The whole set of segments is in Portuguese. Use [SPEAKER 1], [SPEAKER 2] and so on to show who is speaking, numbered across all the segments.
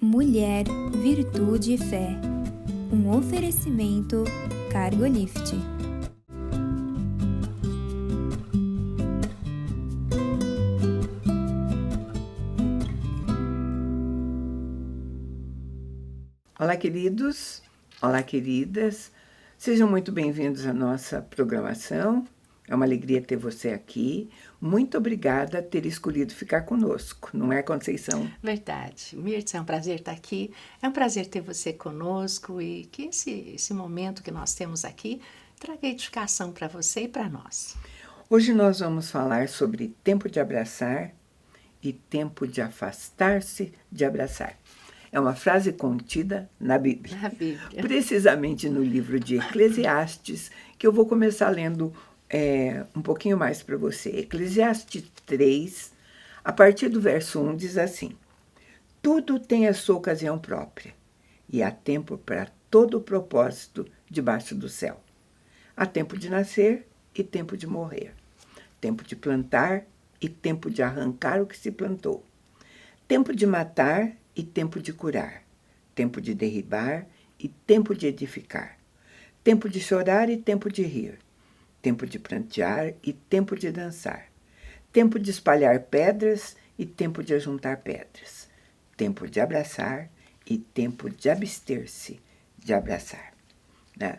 [SPEAKER 1] Mulher, Virtude e Fé. Um oferecimento Cargolift.
[SPEAKER 2] Olá, queridos. Olá, queridas. Sejam muito bem-vindos à nossa programação. É uma alegria ter você aqui. Muito obrigada por ter escolhido ficar conosco, não é, Conceição?
[SPEAKER 3] Verdade. Mirtz, é um prazer estar aqui. É um prazer ter você conosco e que esse momento que nós temos aqui traga edificação para você e para nós.
[SPEAKER 2] Hoje nós vamos falar sobre tempo de abraçar e tempo de afastar-se de abraçar. É uma frase contida na Bíblia.
[SPEAKER 3] Na Bíblia.
[SPEAKER 2] Precisamente no livro de Eclesiastes, que eu vou começar lendo um pouquinho mais para você. Eclesiastes 3, a partir do verso 1, diz assim: tudo tem a sua ocasião própria, e há tempo para todo o propósito debaixo do céu. Há tempo de nascer e tempo de morrer, tempo de plantar e tempo de arrancar o que se plantou, tempo de matar e tempo de curar, tempo de derribar e tempo de edificar, tempo de chorar e tempo de rir, tempo de prantear e tempo de dançar, tempo de espalhar pedras e tempo de ajuntar pedras, tempo de abraçar e tempo de abster-se de abraçar. Né?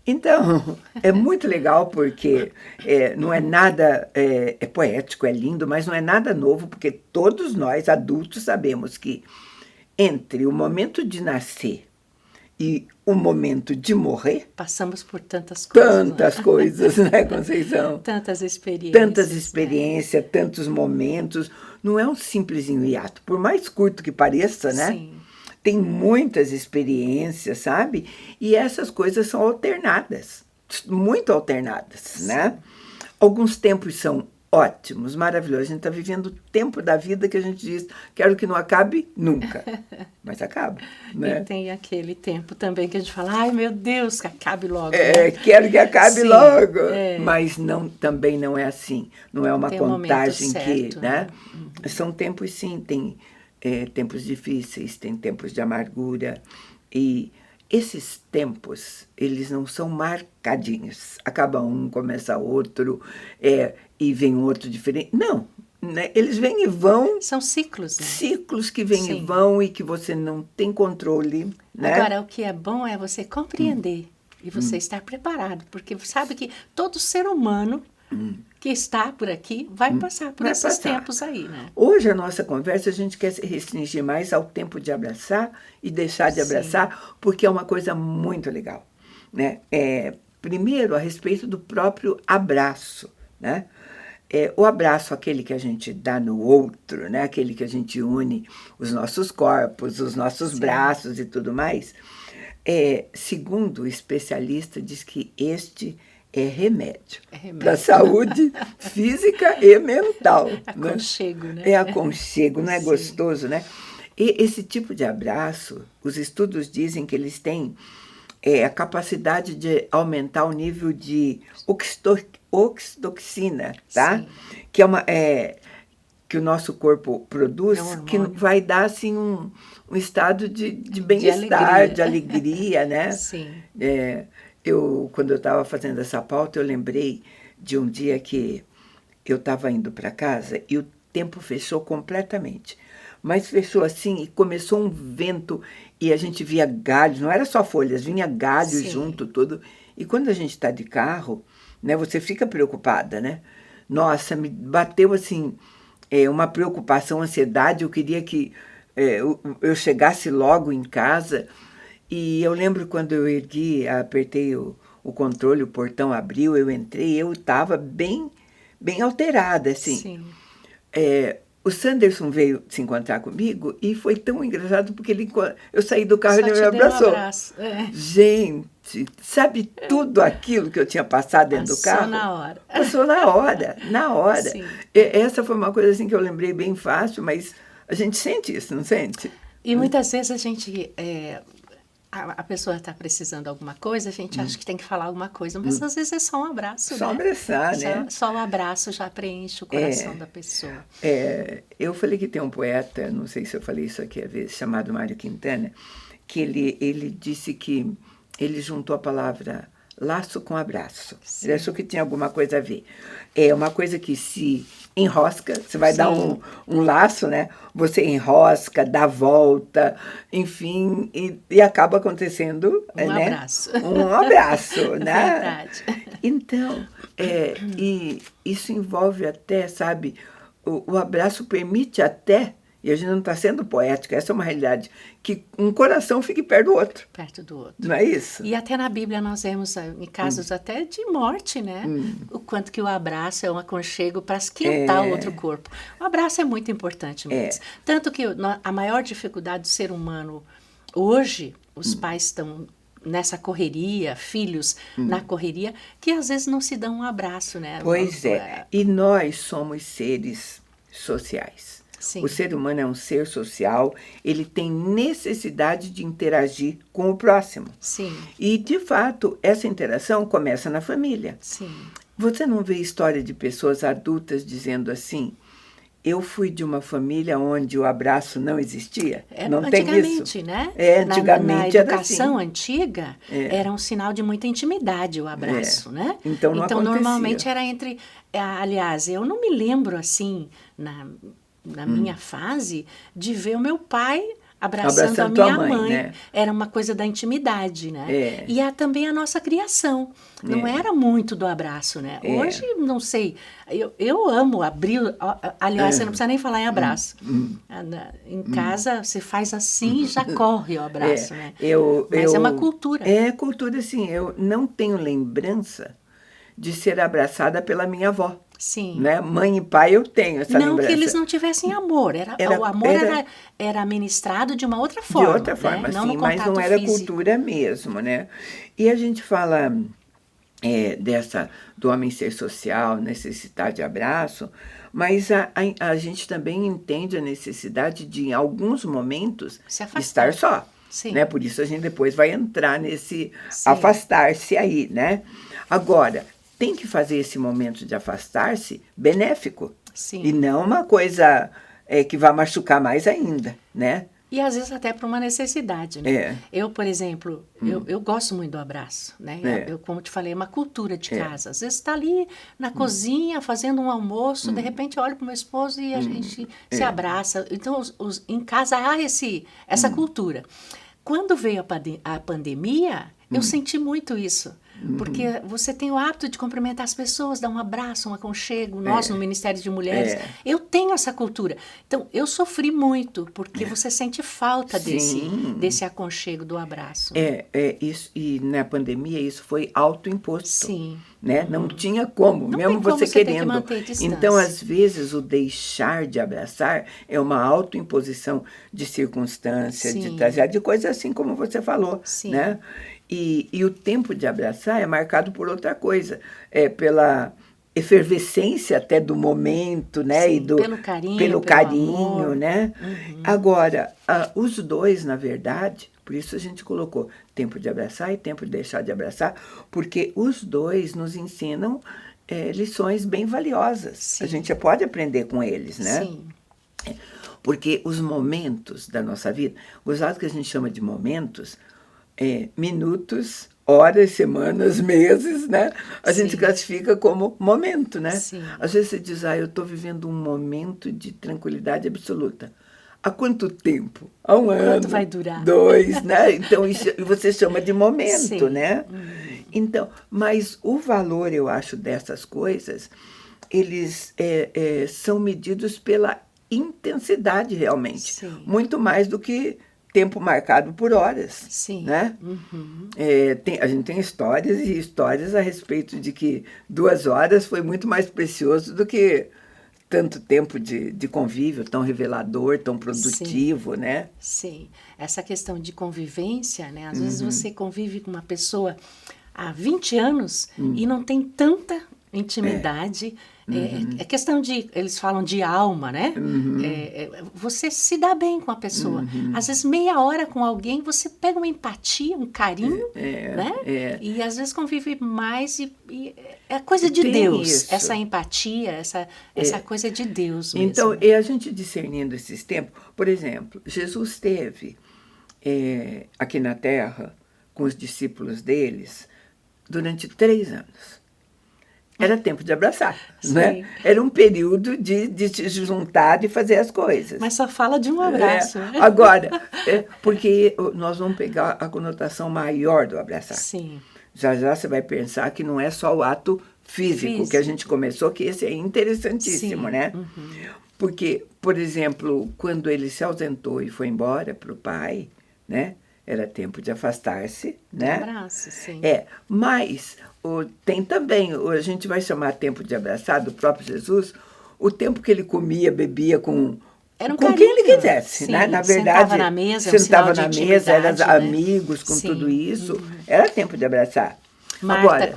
[SPEAKER 2] Então, é muito legal porque não é nada, é poético, é lindo, mas não é nada novo, porque todos nós, adultos, sabemos que entre o momento de nascer e o momento de morrer...
[SPEAKER 3] Passamos por tantas coisas.
[SPEAKER 2] Tantas coisas, né, Conceição?
[SPEAKER 3] Tantas experiências.
[SPEAKER 2] Tantas experiências, tantos momentos. Não é um simplesinho hiato, por mais curto que pareça, né?
[SPEAKER 3] Sim.
[SPEAKER 2] Tem muitas experiências, sabe? E essas coisas são alternadas, muito alternadas,
[SPEAKER 3] Sim.
[SPEAKER 2] Né? Alguns tempos são ótimos, maravilhosos. A gente está vivendo o tempo da vida que a gente diz, quero que não acabe nunca. Mas acaba, né?
[SPEAKER 3] E tem aquele tempo também que a gente fala, ai meu Deus, que acabe logo.
[SPEAKER 2] Quero que acabe
[SPEAKER 3] Sim,
[SPEAKER 2] logo. Mas também não é assim. Não é uma
[SPEAKER 3] tem
[SPEAKER 2] contagem
[SPEAKER 3] um certo,
[SPEAKER 2] né? São tempos, sim, tem tempos difíceis, tem tempos de amargura. E esses tempos, eles não são marcadinhos. Acaba um, começa outro, e vem outro diferente. Não, né? Eles vêm e vão.
[SPEAKER 3] São ciclos, né?
[SPEAKER 2] Ciclos que vêm
[SPEAKER 3] Sim.
[SPEAKER 2] e vão e que você não tem controle. Né?
[SPEAKER 3] Agora, o que é bom é você compreender e você estar preparado, porque sabe que todo ser humano que está por aqui vai passar por esses tempos aí, né?
[SPEAKER 2] Hoje a nossa conversa, a gente quer se restringir mais ao tempo de abraçar e deixar de abraçar, porque é uma coisa muito legal. Né? Primeiro, a respeito do próprio abraço, né? O abraço, aquele que a gente dá no outro, né? Aquele que a gente une os nossos corpos, os nossos braços e tudo mais. Segundo o especialista, diz que este é remédio para a saúde física e mental.
[SPEAKER 3] Aconchego, né?
[SPEAKER 2] É aconchego, não é
[SPEAKER 3] Sim.
[SPEAKER 2] gostoso, né? E esse tipo de abraço, os estudos dizem que eles têm a capacidade de aumentar o nível de oxitocina, tá?
[SPEAKER 3] Sim.
[SPEAKER 2] Que que o nosso corpo produz, que vai dar assim um estado de bem-estar, de alegria, né?
[SPEAKER 3] Sim.
[SPEAKER 2] Quando eu estava fazendo essa pauta, eu lembrei de um dia que eu estava indo para casa e o tempo fechou completamente. Mas fechou assim e começou um vento e a gente via galhos, não era só folhas, vinha galhos junto, tudo. E quando a gente está de carro, né, você fica preocupada, né? Nossa, me bateu assim uma preocupação, ansiedade. Eu queria que eu chegasse logo em casa. E eu lembro quando eu apertei o controle, o portão abriu, eu entrei, eu estava bem alterada, assim.
[SPEAKER 3] Sim.
[SPEAKER 2] O Sanderson veio se encontrar comigo e foi tão engraçado porque eu saí do carro e ele me abraçou.
[SPEAKER 3] Um abraço.
[SPEAKER 2] Gente, sabe tudo aquilo que eu tinha passado dentro do carro?
[SPEAKER 3] Passou na hora.
[SPEAKER 2] Passou na hora.
[SPEAKER 3] Sim.
[SPEAKER 2] Essa foi uma coisa assim que eu lembrei bem fácil, mas a gente sente isso, não sente?
[SPEAKER 3] E muitas vezes a gente a pessoa está precisando de alguma coisa, a gente acha que tem que falar alguma coisa, mas às vezes é só um abraço,
[SPEAKER 2] Só
[SPEAKER 3] né?
[SPEAKER 2] abraçar, né?
[SPEAKER 3] Só o abraço já preenche o coração da pessoa.
[SPEAKER 2] Eu falei que tem um poeta, não sei se eu falei isso aqui às vezes, chamado Mário Quintana, que ele disse que ele juntou a palavra laço com abraço.
[SPEAKER 3] Sim.
[SPEAKER 2] Ele achou que tinha alguma coisa a ver. É uma coisa que se enrosca, você vai dar um laço, né? Você enrosca, dá volta, enfim, e acaba acontecendo
[SPEAKER 3] Abraço.
[SPEAKER 2] Um abraço, né?
[SPEAKER 3] Verdade.
[SPEAKER 2] Então, e isso envolve até, sabe, o abraço permite até, e a gente não está sendo poética, essa é uma realidade, que um coração fique perto do outro.
[SPEAKER 3] Perto do outro.
[SPEAKER 2] Não é isso?
[SPEAKER 3] E até na Bíblia nós vemos em casos até de morte, né? O quanto que o abraço é um aconchego para esquentar o outro corpo. O abraço é muito importante mesmo. Tanto que a maior dificuldade do ser humano hoje, os pais estão nessa correria, filhos na correria, que às vezes não se dão um abraço, né?
[SPEAKER 2] Pois é. E nós somos seres sociais.
[SPEAKER 3] Sim.
[SPEAKER 2] O ser humano é um ser social, ele tem necessidade de interagir com o próximo.
[SPEAKER 3] Sim.
[SPEAKER 2] E, de fato, essa interação começa na família.
[SPEAKER 3] Sim.
[SPEAKER 2] Você não vê história de pessoas adultas dizendo assim, eu fui de uma família onde o abraço não existia? Não tem isso.
[SPEAKER 3] Antigamente, né?
[SPEAKER 2] Antigamente
[SPEAKER 3] na educação
[SPEAKER 2] era assim.
[SPEAKER 3] antiga, era um sinal de muita intimidade o abraço, né?
[SPEAKER 2] Então, não acontecia.
[SPEAKER 3] Normalmente era entre... Aliás, eu não me lembro, assim, na minha fase, de ver o meu pai abraçando a minha mãe.
[SPEAKER 2] Né?
[SPEAKER 3] Era uma coisa da intimidade, né? E também a nossa criação. Não era muito do abraço, né? Hoje, não sei, eu amo abrir... Aliás, você não precisa nem falar em abraço. Em casa, você faz assim e já corre o abraço, né? Mas é uma cultura.
[SPEAKER 2] É cultura, sim. Eu não tenho lembrança de ser abraçada pela minha avó.
[SPEAKER 3] Sim.
[SPEAKER 2] Né? Mãe e pai, eu tenho essa lembrança.
[SPEAKER 3] Não que eles não tivessem amor. O amor era ministrado de uma outra forma.
[SPEAKER 2] De outra forma,
[SPEAKER 3] né?
[SPEAKER 2] sim, mas não era
[SPEAKER 3] físico.
[SPEAKER 2] cultura mesmo, né? E a gente fala do homem ser social, necessitar de abraço, mas a gente também entende a necessidade de, em alguns momentos, estar só.
[SPEAKER 3] Sim.
[SPEAKER 2] Né? Por isso a gente depois vai entrar nesse afastar-se aí, né? Agora, tem que fazer esse momento de afastar-se benéfico.
[SPEAKER 3] Sim.
[SPEAKER 2] E não uma coisa que vai machucar mais ainda, né?
[SPEAKER 3] E às vezes até por uma necessidade, né? Eu, por exemplo, eu gosto muito do abraço, né? Eu, como te falei, é uma cultura de casa. Às vezes está ali na cozinha fazendo um almoço, de repente eu olho para o meu esposo e a gente se abraça. Então, em casa há essa cultura. Quando veio a pandemia, eu senti muito isso. Porque você tem o hábito de cumprimentar as pessoas, dar um abraço, um aconchego. Nós, no Ministério de Mulheres, eu tenho essa cultura. Então, eu sofri muito, porque você sente falta desse aconchego, do abraço.
[SPEAKER 2] Isso, e na pandemia isso foi autoimposto.
[SPEAKER 3] Sim.
[SPEAKER 2] Né? Não tinha como,
[SPEAKER 3] não
[SPEAKER 2] mesmo
[SPEAKER 3] como
[SPEAKER 2] você querendo.
[SPEAKER 3] Tem que manter distância.
[SPEAKER 2] Então, às vezes, o deixar de abraçar é uma autoimposição de circunstância, de tragédia, de coisas assim como você falou.
[SPEAKER 3] Sim.
[SPEAKER 2] Né? E o tempo de abraçar é marcado por outra coisa, pela efervescência até do momento, né?
[SPEAKER 3] Sim,
[SPEAKER 2] e pelo carinho, né? Agora, os dois, na verdade, por isso a gente colocou tempo de abraçar e tempo de deixar de abraçar, porque os dois nos ensinam lições bem valiosas.
[SPEAKER 3] Sim.
[SPEAKER 2] A gente pode aprender com eles, né?
[SPEAKER 3] Sim.
[SPEAKER 2] Porque os momentos da nossa vida, gostado que a gente chama de momentos, minutos, horas, semanas, meses, né? A gente classifica como momento, né?
[SPEAKER 3] Sim.
[SPEAKER 2] Às vezes você diz, eu estou vivendo um momento de tranquilidade absoluta. Há quanto tempo? Há um ano?
[SPEAKER 3] Quanto vai durar?
[SPEAKER 2] 2, né? Então, isso você chama de momento,
[SPEAKER 3] Sim.
[SPEAKER 2] né? Então, mas o valor, eu acho, dessas coisas, eles são medidos pela intensidade, realmente.
[SPEAKER 3] Sim.
[SPEAKER 2] Muito mais do que tempo marcado por horas.
[SPEAKER 3] Sim.
[SPEAKER 2] Né? A gente tem histórias e histórias a respeito de que 2 horas foi muito mais precioso do que tanto tempo de convívio, tão revelador, tão produtivo, né?
[SPEAKER 3] Sim. Essa questão de convivência, né? Às vezes você convive com uma pessoa há 20 anos e não tem tanta intimidade É questão de, eles falam de alma, né? Você se dá bem com a pessoa. Às vezes, meia hora com alguém, você pega uma empatia, um carinho, né? E às vezes convive mais e é coisa de Deus. Isso. Essa empatia, essa coisa de Deus mesmo.
[SPEAKER 2] Então, e a gente discernindo esses tempos, por exemplo, Jesus esteve aqui na Terra com os discípulos deles durante 3 anos. Era tempo de abraçar, né? Era um período de se juntar e fazer as coisas.
[SPEAKER 3] Mas só fala de um abraço.
[SPEAKER 2] Agora, porque nós vamos pegar a conotação maior do abraçar.
[SPEAKER 3] Sim.
[SPEAKER 2] Já você vai pensar que não é só o ato físico que a gente começou, que esse é interessantíssimo, né? Porque, por exemplo, quando ele se ausentou e foi embora para o pai, né? Era tempo de afastar-se, né?
[SPEAKER 3] Abraço, sim.
[SPEAKER 2] Mas tem também, a gente vai chamar tempo de abraçar do próprio Jesus, o tempo que ele comia, bebia com quem ele quisesse, né? Na verdade,
[SPEAKER 3] sentava na mesa,
[SPEAKER 2] eram amigos, com tudo isso, era tempo de abraçar.
[SPEAKER 3] Marta,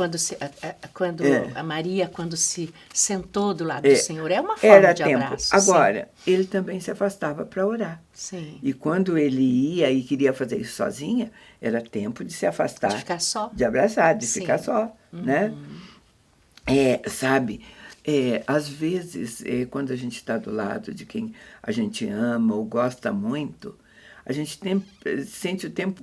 [SPEAKER 3] quando a Maria, quando se sentou do lado do Senhor, é uma forma de abraço.
[SPEAKER 2] Agora, ele também se afastava para orar.
[SPEAKER 3] Sim.
[SPEAKER 2] E quando ele ia e queria fazer isso sozinha, era tempo de se afastar.
[SPEAKER 3] De ficar só.
[SPEAKER 2] De abraçar, de ficar só, né? Sabe, às vezes, quando a gente está do lado de quem a gente ama ou gosta muito, a gente sente o tempo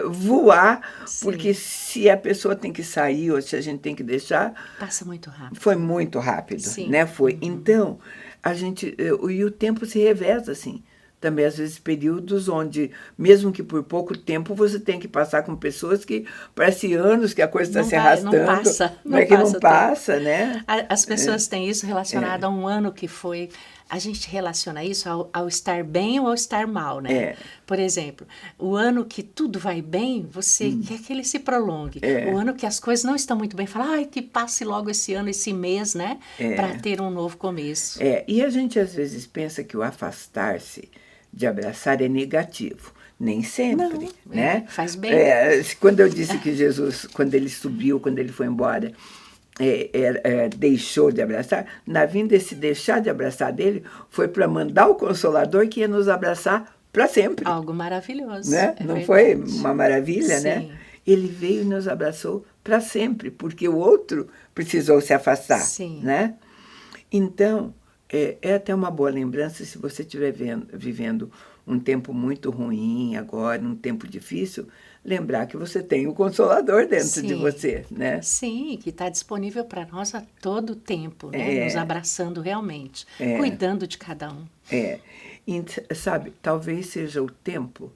[SPEAKER 2] voar, porque se a pessoa tem que sair ou se a gente tem que deixar...
[SPEAKER 3] Passa muito rápido.
[SPEAKER 2] Foi muito rápido, né? Foi. Então, a gente... E o tempo se reveza, assim. Também, às vezes, períodos onde, mesmo que por pouco tempo, você tem que passar com pessoas que parece anos que a coisa está se arrastando.
[SPEAKER 3] Não passa.
[SPEAKER 2] Não passa, né?
[SPEAKER 3] As pessoas têm isso relacionado a um ano que foi... A gente relaciona isso ao estar bem ou ao estar mal, né? Por exemplo, o ano que tudo vai bem, você quer que ele se prolongue. O ano que as coisas não estão muito bem, fala, que passe logo esse ano, esse mês, né? Para ter um novo começo.
[SPEAKER 2] E a gente, às vezes, pensa que o afastar-se de abraçar é negativo. Nem sempre, né?
[SPEAKER 3] Faz bem.
[SPEAKER 2] Quando eu disse que Jesus, quando ele subiu, quando ele foi embora... deixou de abraçar, na vinda esse deixar de abraçar dele foi para mandar o Consolador que ia nos abraçar para sempre.
[SPEAKER 3] Algo maravilhoso.
[SPEAKER 2] Né? Não foi uma maravilha, né? Ele veio e nos abraçou para sempre, porque o outro precisou se afastar. Né? Então, é até uma boa lembrança se você estiver vivendo um tempo muito ruim agora, um tempo difícil, lembrar que você tem o Consolador dentro de você, né?
[SPEAKER 3] Sim, que está disponível para nós a todo tempo, né? Nos abraçando realmente, cuidando de cada um.
[SPEAKER 2] Sabe, talvez seja um tempo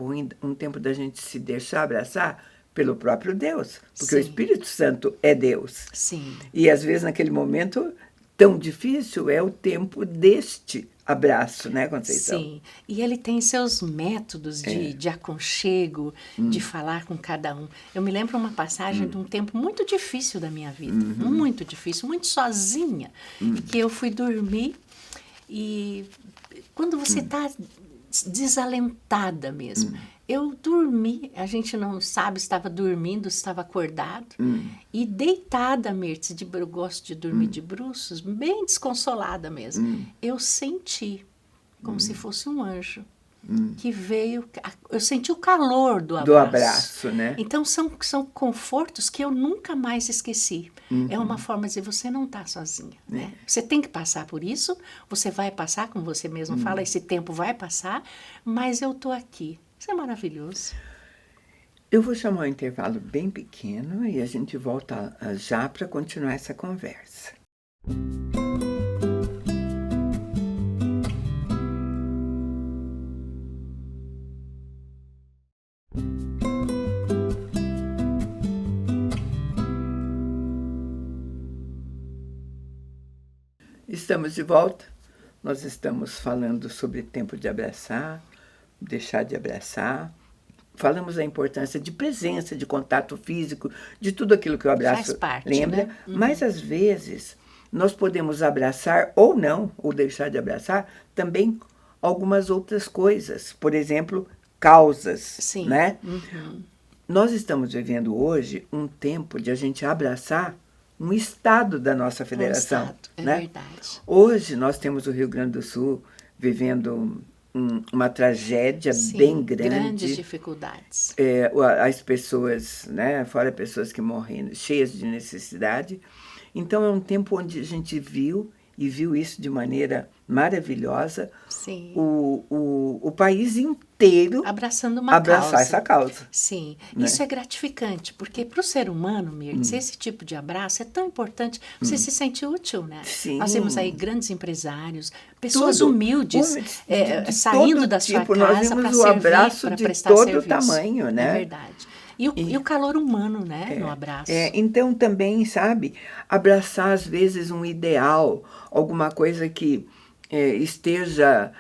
[SPEAKER 2] ruim, um tempo da gente se deixar abraçar pelo próprio Deus, porque o Espírito Santo é Deus.
[SPEAKER 3] Sim.
[SPEAKER 2] E às vezes naquele momento tão difícil é o tempo deste abraço, né, Conceição?
[SPEAKER 3] Sim, e ele tem seus métodos de aconchego, de falar com cada um. Eu me lembro uma passagem de um tempo muito difícil da minha vida, muito difícil, muito sozinha, que eu fui dormir e quando você está desalentada mesmo, eu dormi, a gente não sabe se estava dormindo, se estava acordado, e deitada, Mirtz, eu gosto de dormir de bruços, bem desconsolada mesmo. Eu senti como se fosse um anjo que veio, eu senti o calor do abraço.
[SPEAKER 2] Do abraço, né?
[SPEAKER 3] Então, são confortos que eu nunca mais esqueci. É uma forma de dizer, você não está sozinha, né? Você tem que passar por isso, você vai passar, como você mesmo fala, esse tempo vai passar, mas eu estou aqui. Isso é maravilhoso.
[SPEAKER 2] Eu vou chamar um intervalo bem pequeno e a gente volta já para continuar essa conversa. Estamos de volta. Nós estamos falando sobre tempo de abraçar, deixar de abraçar. Falamos da importância de presença, de contato físico, de tudo aquilo que o abraço
[SPEAKER 3] faz parte,
[SPEAKER 2] lembra.
[SPEAKER 3] né?
[SPEAKER 2] Mas, às vezes, nós podemos abraçar ou não, ou deixar de abraçar, também algumas outras coisas. Por exemplo, causas.
[SPEAKER 3] Sim.
[SPEAKER 2] Né? Nós estamos vivendo hoje um tempo de a gente abraçar um estado da nossa federação.
[SPEAKER 3] Um estado,
[SPEAKER 2] né?
[SPEAKER 3] Verdade.
[SPEAKER 2] Hoje nós temos o Rio Grande do Sul vivendo uma tragédia bem grande.
[SPEAKER 3] Grandes dificuldades.
[SPEAKER 2] As pessoas, né, fora pessoas que morrem cheias de necessidade. Então é um tempo onde a gente viu isso de maneira maravilhosa.
[SPEAKER 3] Sim.
[SPEAKER 2] O país inteiro
[SPEAKER 3] abraçar
[SPEAKER 2] essa causa.
[SPEAKER 3] Sim,
[SPEAKER 2] né?
[SPEAKER 3] Isso é gratificante, porque para o ser humano, Mirtz, esse tipo de abraço é tão importante, você se sente útil, né?
[SPEAKER 2] Sim.
[SPEAKER 3] Nós temos aí grandes empresários, pessoas humildes, saindo da sua casa para servir,
[SPEAKER 2] o abraço de todo
[SPEAKER 3] serviço.
[SPEAKER 2] Tamanho, né?
[SPEAKER 3] É verdade. E o calor humano, né, no abraço.
[SPEAKER 2] Então, também, sabe, abraçar, às vezes, um ideal, alguma coisa que esteja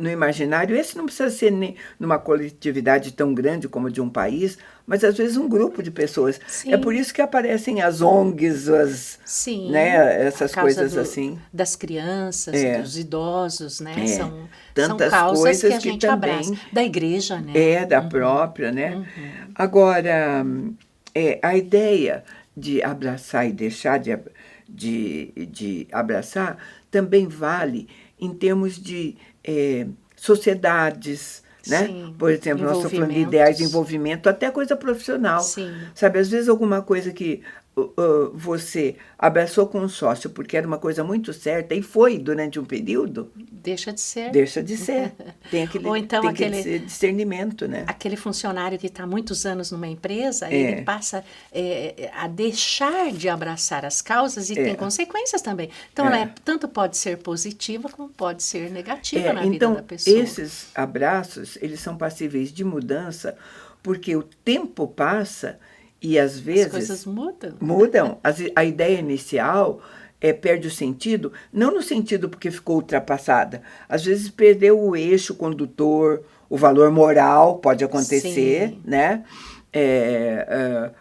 [SPEAKER 2] no imaginário. Esse não precisa ser numa coletividade tão grande como de um país, mas, às vezes, um grupo de pessoas.
[SPEAKER 3] Sim.
[SPEAKER 2] É por isso que aparecem as ONGs,
[SPEAKER 3] Sim,
[SPEAKER 2] né, essas coisas assim.
[SPEAKER 3] Das crianças, dos idosos, né? São
[SPEAKER 2] Tantas
[SPEAKER 3] causas
[SPEAKER 2] coisas
[SPEAKER 3] que a gente
[SPEAKER 2] também,
[SPEAKER 3] abraça. Da igreja, né?
[SPEAKER 2] Da própria, né? Agora, a ideia de abraçar e deixar de abraçar também vale em termos de sociedades, né?
[SPEAKER 3] Sim,
[SPEAKER 2] por exemplo, nós estamos falando de ideais de envolvimento, até coisa profissional.
[SPEAKER 3] Sim.
[SPEAKER 2] Sabe, às vezes alguma coisa que você abraçou com um sócio porque era uma coisa muito certa e foi durante um período...
[SPEAKER 3] Deixa de ser.
[SPEAKER 2] Deixa de ser. Tem
[SPEAKER 3] Ou então
[SPEAKER 2] aquele discernimento, né?
[SPEAKER 3] Aquele funcionário que está há muitos anos numa empresa, ele passa a deixar de abraçar as causas e tem consequências também. Então, ela tanto pode ser positiva como pode ser negativa na vida da pessoa.
[SPEAKER 2] Então, esses abraços, eles são passíveis de mudança porque o tempo passa e, às vezes...
[SPEAKER 3] As coisas mudam.
[SPEAKER 2] Mudam. A ideia inicial perde o sentido, não no sentido porque ficou ultrapassada. Às vezes perdeu o eixo condutor, o valor moral, pode acontecer,
[SPEAKER 3] Sim.
[SPEAKER 2] né?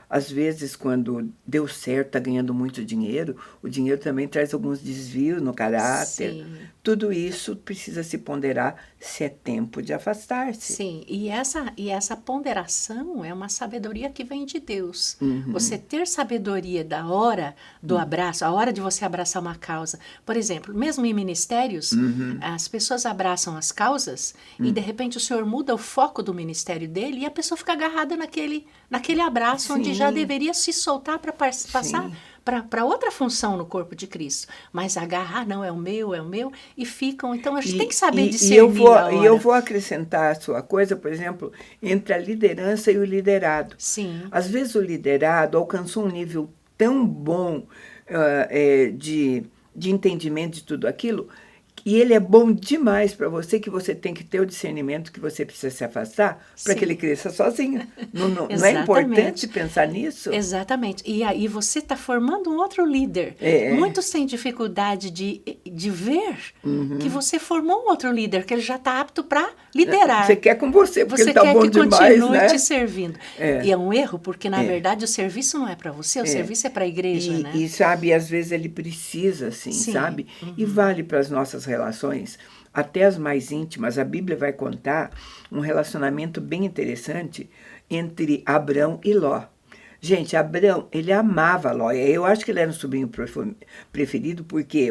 [SPEAKER 2] Às vezes, quando deu certo, está ganhando muito dinheiro, o dinheiro também traz alguns desvios no caráter.
[SPEAKER 3] Sim.
[SPEAKER 2] Tudo isso precisa se ponderar se é tempo de afastar-se.
[SPEAKER 3] Sim, e essa ponderação é uma sabedoria que vem de Deus. Você ter sabedoria da hora do abraço, a hora de você abraçar uma causa. Por exemplo, mesmo em ministérios, as pessoas abraçam as causas e, de repente, o Senhor muda o foco do ministério dele e a pessoa fica agarrada naquele abraço,
[SPEAKER 2] Sim.
[SPEAKER 3] onde já deveria se soltar para passar para outra função no corpo de Cristo. Mas agarrar, não, é o meu, e ficam... Então, a gente tem que saber discernir a hora.
[SPEAKER 2] E eu vou acrescentar a sua coisa, por exemplo, entre a liderança e o liderado.
[SPEAKER 3] Sim.
[SPEAKER 2] Às vezes o liderado alcançou um nível tão bom de entendimento de tudo aquilo, e ele é bom demais para você, que você tem que ter o discernimento que você precisa se afastar para que ele cresça sozinho. Não é importante pensar nisso?
[SPEAKER 3] Exatamente. E aí você está formando um outro líder. Muitos têm dificuldade de ver que você formou um outro líder, que ele já está apto para liderar.
[SPEAKER 2] Você quer com você, porque ele está bom demais, né?
[SPEAKER 3] Você quer que continue te servindo. E é um erro, porque, na verdade, o serviço não é para você, o serviço é para a igreja, né?
[SPEAKER 2] E, sabe, às vezes ele precisa, assim, sabe? E vale para as nossas relações, até as mais íntimas. A Bíblia vai contar um relacionamento bem interessante entre Abrão e Ló. Gente, Abrão, ele amava Ló. Eu acho que ele era um sobrinho preferido,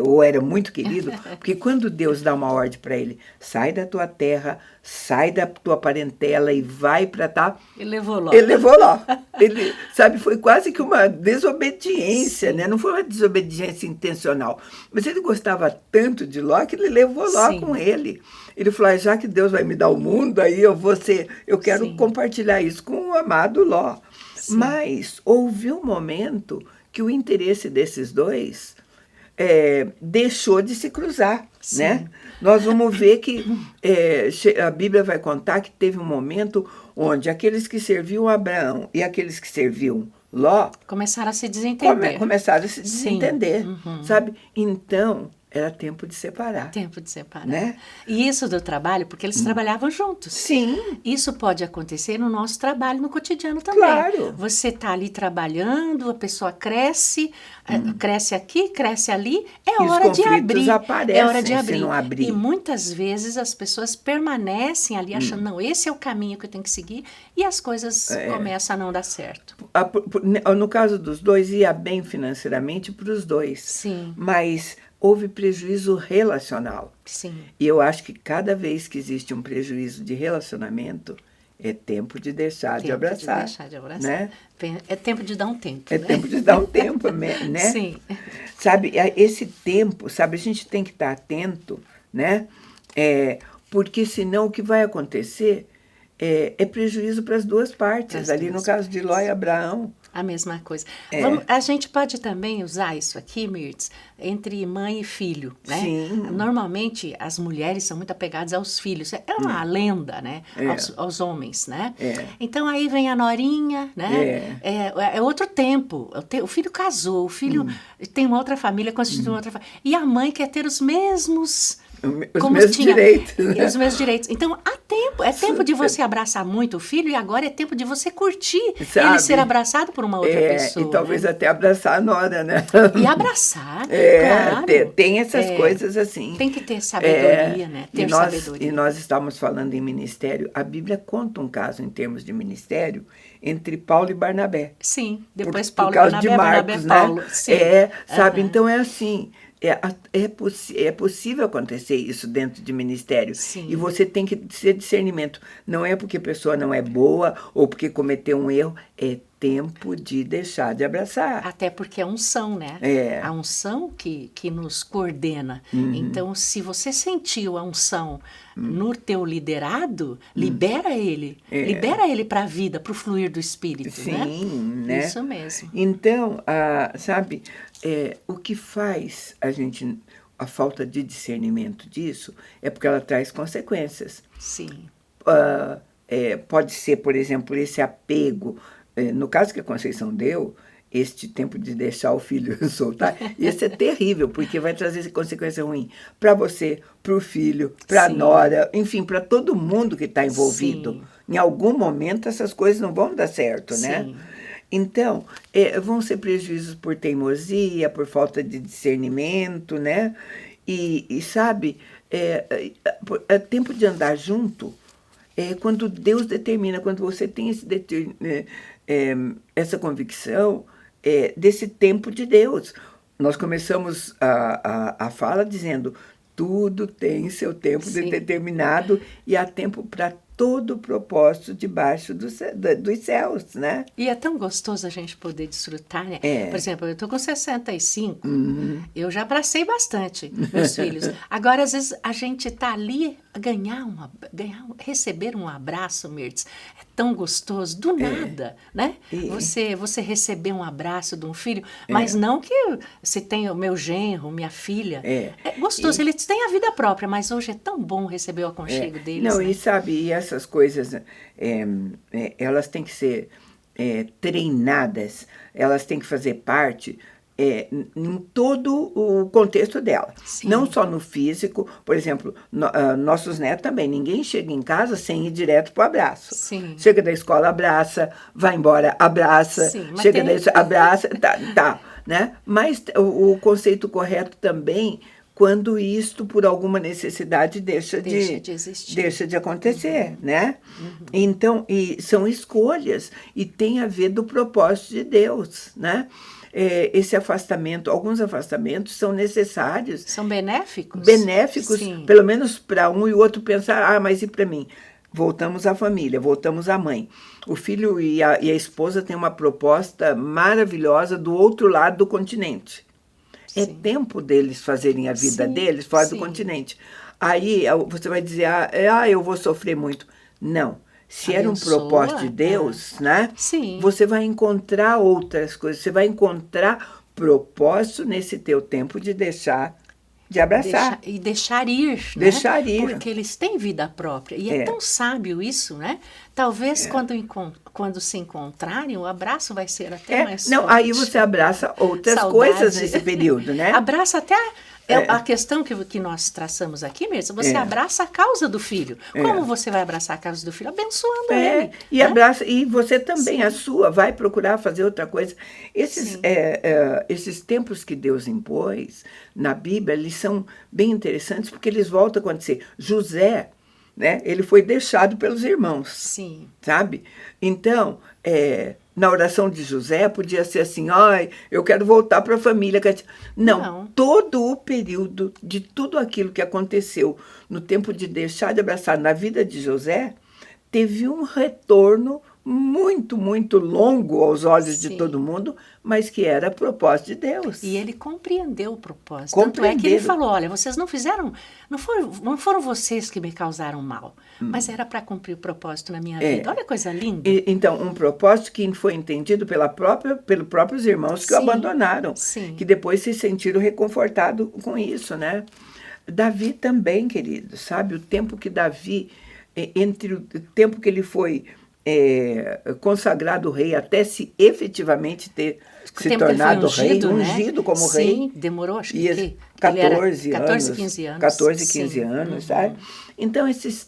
[SPEAKER 2] ou era muito querido, porque quando Deus dá uma ordem para ele, sai da tua terra, sai da tua parentela e vai para
[SPEAKER 3] Ele levou Ló.
[SPEAKER 2] Ele, sabe, foi quase que uma desobediência, né? Não foi uma desobediência intencional. Mas ele gostava tanto de Ló que ele levou Ló com ele. Ele falou, já que Deus vai me dar o mundo, aí eu quero compartilhar isso com o amado Ló. Mas houve um momento que o interesse desses dois deixou de se cruzar, né? Nós vamos ver que a Bíblia vai contar que teve um momento onde aqueles que serviam Abraão e aqueles que serviam Ló
[SPEAKER 3] começaram a se desentender.
[SPEAKER 2] Começaram a se desentender, sabe? Então, era tempo de separar.
[SPEAKER 3] Tempo de separar.
[SPEAKER 2] Né?
[SPEAKER 3] E isso do trabalho, porque eles trabalhavam juntos.
[SPEAKER 2] Sim.
[SPEAKER 3] Isso pode acontecer no nosso trabalho, no cotidiano também.
[SPEAKER 2] Claro.
[SPEAKER 3] Você está ali trabalhando, a pessoa cresce, cresce aqui, cresce ali, é hora de abrir.
[SPEAKER 2] Aparecem,
[SPEAKER 3] é hora de abrir.
[SPEAKER 2] Se não abrir.
[SPEAKER 3] E muitas vezes as pessoas permanecem ali achando, não, esse é o caminho que eu tenho que seguir, e as coisas começam a não dar certo.
[SPEAKER 2] No caso dos dois, ia bem financeiramente para os dois.
[SPEAKER 3] Sim.
[SPEAKER 2] Mas houve prejuízo relacional.
[SPEAKER 3] Sim.
[SPEAKER 2] E eu acho que cada vez que existe um prejuízo de relacionamento, é tempo de deixar de abraçar. Né?
[SPEAKER 3] É tempo de dar um tempo.
[SPEAKER 2] É tempo de dar um tempo, né?
[SPEAKER 3] Sim.
[SPEAKER 2] Sabe, esse tempo, sabe, a gente tem que estar atento, né? Porque senão o que vai acontecer é prejuízo para as duas partes. Ali no caso de Ló e Abraão.
[SPEAKER 3] A mesma coisa. A gente pode também usar isso aqui, Mirtz, entre mãe e filho, né?
[SPEAKER 2] Sim.
[SPEAKER 3] Normalmente, as mulheres são muito apegadas aos filhos. É uma lenda, né? Aos homens, né? Então, aí vem a norinha, né? É outro tempo. O filho casou, o filho tem uma outra família, constitui uma outra família. E a mãe quer ter os mesmos...
[SPEAKER 2] Os mesmos direitos. Né?
[SPEAKER 3] Os mesmos direitos. Então, há tempo. É tempo de você abraçar muito o filho e agora é tempo de você curtir ele ser abraçado por uma outra pessoa.
[SPEAKER 2] E talvez até abraçar a nora, né?
[SPEAKER 3] E abraçar, claro.
[SPEAKER 2] Tem essas coisas assim.
[SPEAKER 3] Tem que ter sabedoria, né? Ter sabedoria.
[SPEAKER 2] E nós estamos falando em ministério. A Bíblia conta um caso em termos de ministério entre Paulo e Barnabé.
[SPEAKER 3] Sim, depois Paulo
[SPEAKER 2] e Barnabé.
[SPEAKER 3] Por causa de Marcos, né?
[SPEAKER 2] Paulo. Sim. Sabe? Então é assim... É possível acontecer isso dentro de ministério.
[SPEAKER 3] Sim.
[SPEAKER 2] E você tem que ter discernimento. Não é porque a pessoa não é boa ou porque cometeu um erro. É tempo de deixar de abraçar.
[SPEAKER 3] Até porque é unção, né? A unção que nos coordena. Então, se você sentiu a unção no teu liderado, libera ele. Libera ele para a vida, para o fluir do Espírito.
[SPEAKER 2] Sim, né?
[SPEAKER 3] Isso mesmo.
[SPEAKER 2] Então, sabe, o que faz a falta de discernimento disso é porque ela traz consequências.
[SPEAKER 3] Sim.
[SPEAKER 2] Pode ser, por exemplo, esse apego. No caso que a Conceição deu, este tempo de deixar o filho soltar, isso é terrível, porque vai trazer consequência ruim para você, para o filho, para a nora, enfim, para todo mundo que está envolvido.
[SPEAKER 3] Sim.
[SPEAKER 2] Em algum momento essas coisas não vão dar certo,
[SPEAKER 3] Sim.
[SPEAKER 2] né? Então, vão ser prejuízos por teimosia, por falta de discernimento, né? E sabe, é tempo de andar junto. Quando Deus determina, quando você tem essa convicção desse tempo de Deus. Nós começamos a fala dizendo, tudo tem seu tempo determinado e há tempo para todo o propósito debaixo dos céus, né?
[SPEAKER 3] E é tão gostoso a gente poder desfrutar, né? Por exemplo, eu estou com 65, eu já abracei bastante meus filhos. Agora, às vezes, a gente está ali, receber um abraço, Mirtz, é tão gostoso, do nada, né? Você receber um abraço de um filho, mas não que se tem o meu genro, minha filha. É gostoso, eles têm a vida própria, mas hoje é tão bom receber o aconchego deles.
[SPEAKER 2] Não,
[SPEAKER 3] né?
[SPEAKER 2] e sabe, essas coisas, elas têm que ser treinadas, elas têm que fazer parte em todo o contexto dela.
[SPEAKER 3] Sim.
[SPEAKER 2] Não só no físico, por exemplo, nossos netos também, ninguém chega em casa sem ir direto para o abraço.
[SPEAKER 3] Sim.
[SPEAKER 2] Chega da escola, abraça, vai embora, abraça,
[SPEAKER 3] Sim,
[SPEAKER 2] chega abraça, tá, né? Mas o conceito correto também, quando isto, por alguma necessidade, deixa de existir. Deixa de acontecer, né? Então, são escolhas, e tem a ver do propósito de Deus, né? Esse afastamento, alguns afastamentos são necessários.
[SPEAKER 3] São benéficos?
[SPEAKER 2] Benéficos,
[SPEAKER 3] Sim.
[SPEAKER 2] Pelo menos para um e o outro pensar, mas e para mim? Voltamos à família, voltamos à mãe. O filho e a esposa têm uma proposta maravilhosa do outro lado do continente. É tempo deles fazerem a vida deles fora do continente. Aí você vai dizer, eu vou sofrer muito. Não. Se era um propósito de Deus, né?
[SPEAKER 3] Sim.
[SPEAKER 2] Você vai encontrar outras coisas. Você vai encontrar propósito nesse teu tempo de deixar de abraçar.
[SPEAKER 3] Deixar ir, né?
[SPEAKER 2] Deixar ir.
[SPEAKER 3] Porque eles têm vida própria. E é tão sábio isso, né? Talvez quando se encontrarem, o abraço vai ser até mais forte.
[SPEAKER 2] Aí você abraça outras coisas nesse período, né?
[SPEAKER 3] Abraça até A questão que nós traçamos aqui mesmo, você abraça a causa do filho. Como você vai abraçar a causa do filho? Abençoando ele.
[SPEAKER 2] E abraça, e você também, a sua, vai procurar fazer outra coisa. Esses tempos que Deus impôs na Bíblia, eles são bem interessantes, porque eles voltam a acontecer. José, né, ele foi deixado pelos irmãos.
[SPEAKER 3] Sim.
[SPEAKER 2] Sabe? Então, na oração de José, podia ser assim, eu quero voltar para a família. Não, todo o período de tudo aquilo que aconteceu no tempo de deixar de abraçar na vida de José, teve um retorno muito, muito longo aos olhos de todo mundo, mas que era propósito de Deus.
[SPEAKER 3] E ele compreendeu o propósito. Tanto é que ele falou, olha, vocês não fizeram, não foram vocês que me causaram mal, mas era para cumprir o propósito na minha vida. Olha que coisa linda.
[SPEAKER 2] Então, um propósito que foi entendido pelos próprios irmãos que o abandonaram, que depois se sentiram reconfortados com isso, né? Davi também, querido, sabe? O tempo que Davi, entre o tempo que ele foi consagrado rei até se efetivamente ter se tornado ungido como rei.
[SPEAKER 3] Sim, demorou, acho que
[SPEAKER 2] 14
[SPEAKER 3] 15 anos.
[SPEAKER 2] 14, 15 anos, sabe? Então, nesses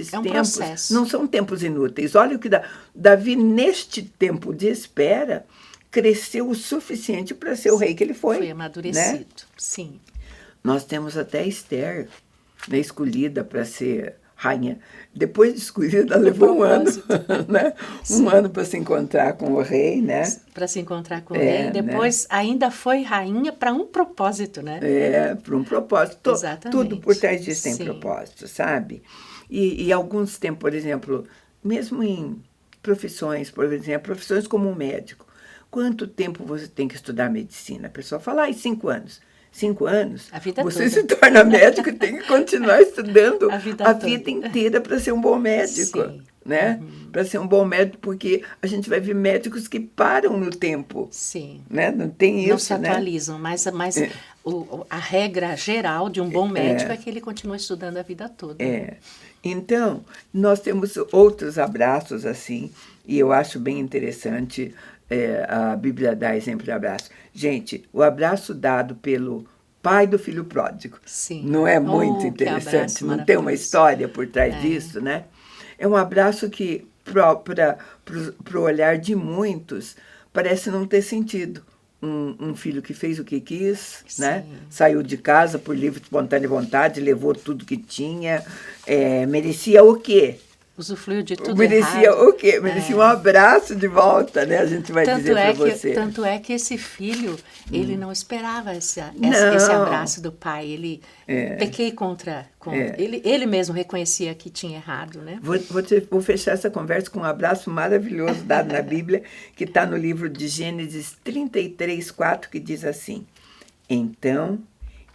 [SPEAKER 2] tempos,
[SPEAKER 3] processo.
[SPEAKER 2] Não são tempos inúteis. Olha o que Davi, neste tempo de espera, cresceu o suficiente para ser o rei que ele foi.
[SPEAKER 3] Foi amadurecido,
[SPEAKER 2] né?
[SPEAKER 3] Sim.
[SPEAKER 2] Nós temos até Esther, né, escolhida para ser rainha. Depois de escolhida, levou um ano, né? Um ano para se encontrar com o rei, né?
[SPEAKER 3] Para se encontrar com o rei. Depois, ainda foi rainha para um propósito, né?
[SPEAKER 2] Para um propósito.
[SPEAKER 3] Exatamente.
[SPEAKER 2] Tudo por trás disso tem propósito, sabe? E alguns tempos, por exemplo, mesmo em profissões, por exemplo, profissões como um médico. Quanto tempo você tem que estudar medicina? A pessoa fala, 5 anos. 5 anos, você se torna médico e tem que continuar estudando a vida inteira para ser um bom médico, né? Para ser um bom médico, porque a gente vai ver médicos que param no tempo.
[SPEAKER 3] Sim.
[SPEAKER 2] Né? Não tem isso,
[SPEAKER 3] não se atualizam, mas a regra geral de um bom médico é que ele continua estudando a vida toda.
[SPEAKER 2] Então, nós temos outros abraços assim, e eu acho bem interessante. A Bíblia dá exemplo de abraço. Gente, o abraço dado pelo pai do filho pródigo, não é muito interessante? Não tem uma história por trás disso, né? É um abraço que, para o olhar de muitos, parece não ter sentido. Um filho que fez o que quis, né? Saiu de casa por livre, espontânea vontade, levou tudo que tinha, merecia o quê?
[SPEAKER 3] Usufruiu de tudo
[SPEAKER 2] merecia
[SPEAKER 3] errado.
[SPEAKER 2] O quê? Merecia um abraço de volta, né? A gente vai dizer para você.
[SPEAKER 3] Tanto é que esse filho, ele não esperava esse abraço do pai. Ele pequei contra ele mesmo reconhecia que tinha errado, né?
[SPEAKER 2] Vou fechar essa conversa com um abraço maravilhoso dado na Bíblia, que está no livro de Gênesis 33:4, que diz assim: Então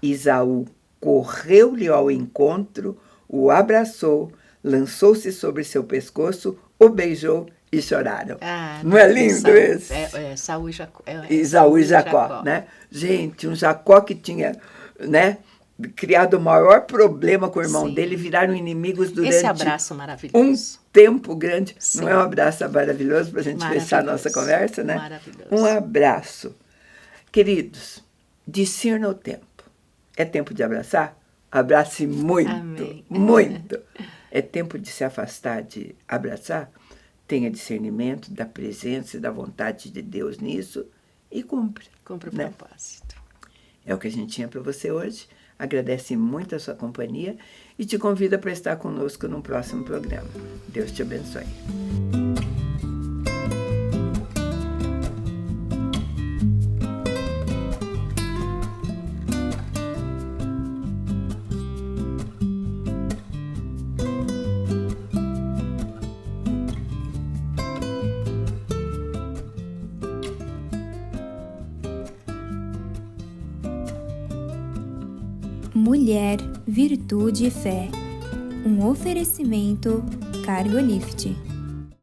[SPEAKER 2] Isaú correu-lhe ao encontro, o abraçou, lançou-se sobre seu pescoço, o beijou e choraram. Não é lindo esse?
[SPEAKER 3] Saúl e Jacó.
[SPEAKER 2] Isaú e Jacó, né? Gente, um Jacó que tinha, né, criado o maior problema com o irmão dele, viraram inimigos durante
[SPEAKER 3] esse abraço maravilhoso.
[SPEAKER 2] Um tempo grande. Não é um abraço maravilhoso para a gente fechar a nossa conversa, né?
[SPEAKER 3] Maravilhoso.
[SPEAKER 2] Um abraço. Queridos, discirna o tempo. É tempo de abraçar? Abrace muito,
[SPEAKER 3] Amém.
[SPEAKER 2] Muito. É tempo de se afastar, de abraçar? Tenha discernimento da presença e da vontade de Deus nisso e cumpre.
[SPEAKER 3] Cumpre o
[SPEAKER 2] né?
[SPEAKER 3] propósito.
[SPEAKER 2] É o que a gente tinha para você hoje. Agradece muito a sua companhia e te convida para estar conosco num próximo programa. Deus te abençoe.
[SPEAKER 1] Mulher, Virtude e Fé. Um oferecimento Cargolift.